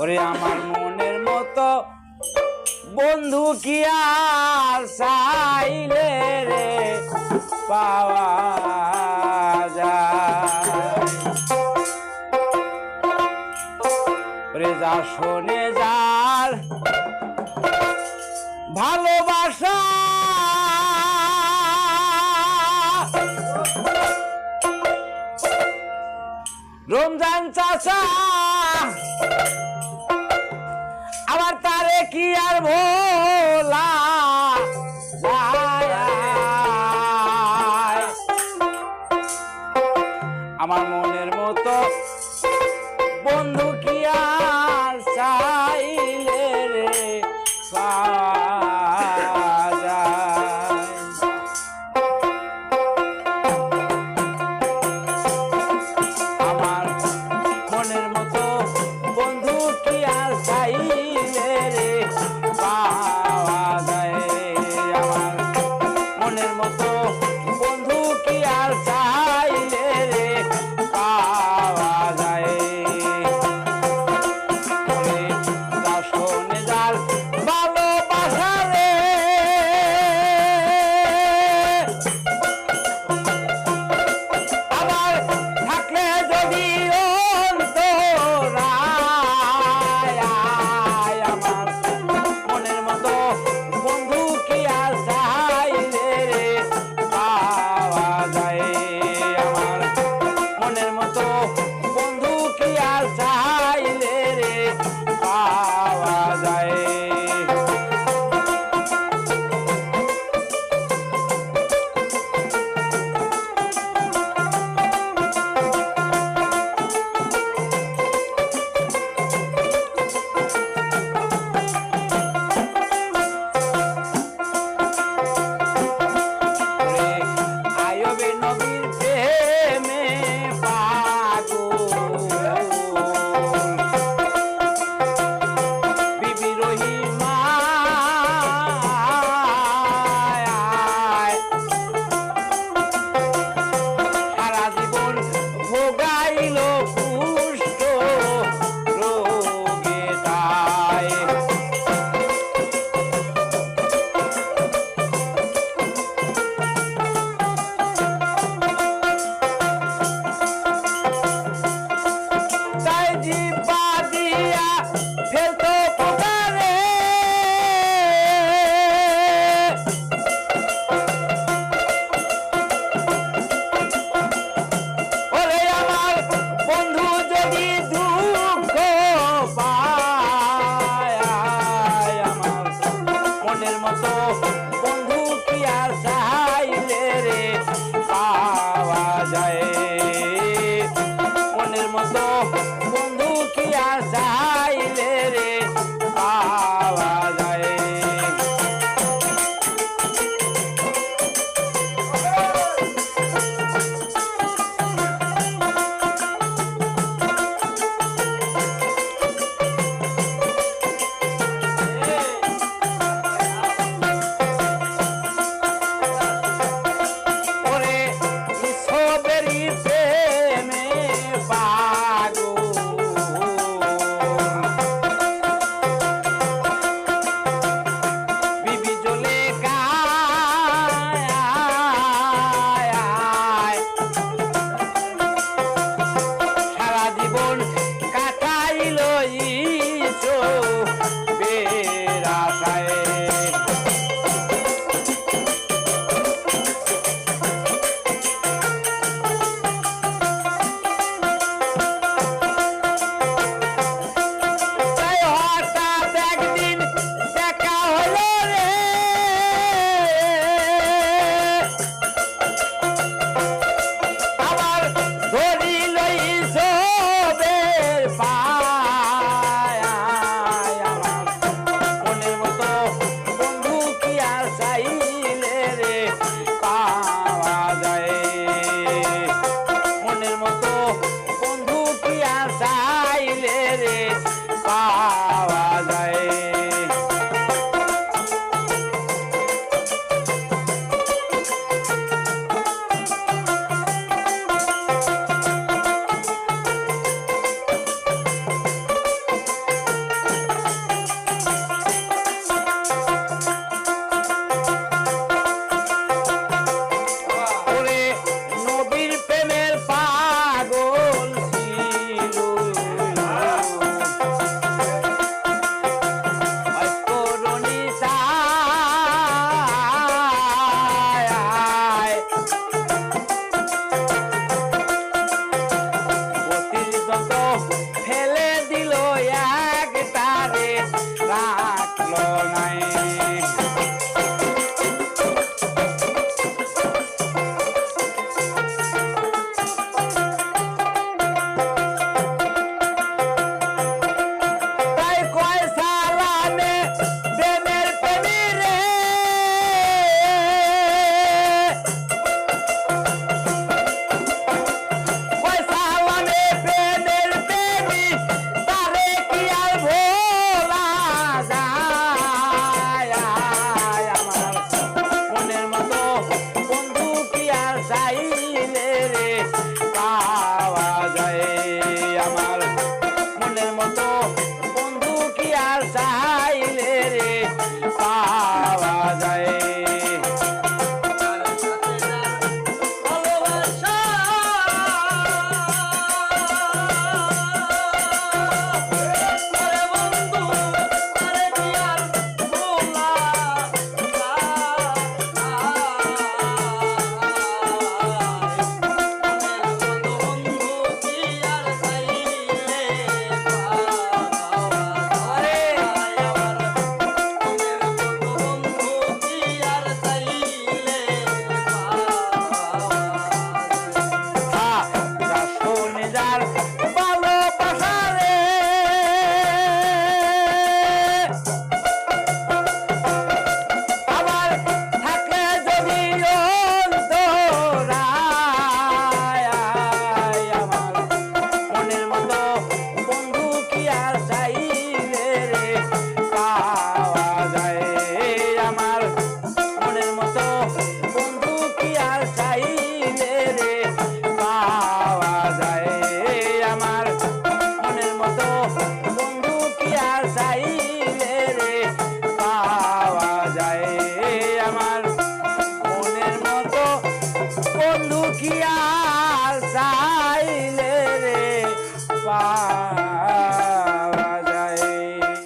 ওরে আমার মনের মতো বন্ধু কি আর চাইলে রে পাওয়া যায়। ওরে যা শোনে যার ভালোবাসা রমজান চাচা আবার তারে কি আর ভোলা যায়। আমার মনের মতো বন্ধু কি আর চাইলে রে পাওয়া যায়। আমার মনের মতো বন্ধু কি আর চাইলে রে পাওয়া যায়। আমার মনের মতো বন্ধু কি আর চাইলে রে পাওয়া যায়। শোনে যার ভালোবাসা রে আবার থাকলে যদি অন্তরায় আমার মনের মতো বন্ধু কি আর চাইলে রে পাওয়া যায়। আমার মনের মতো বন্ধু কি আর চাইলে রে পাওয়া যায়। আয়বে নবীর প্রেমে পাগল বিবি রহিমা সারা জীবন ভোগাইল কুষ্ঠ রোগে তাই। তাই জিব্বা দিয়া ফেলতো পোকারে ওরে আমার বন্ধু যদি দুঃখ পায় আমার মনের মতো বন্ধু কি আর চাইলে রে পাওয়া যায়। মনের মতো বন্ধু কি আর চাইলে রে পাওয়া যায়। ওরে ইসবেরি প্রেমে পাগল ফেলে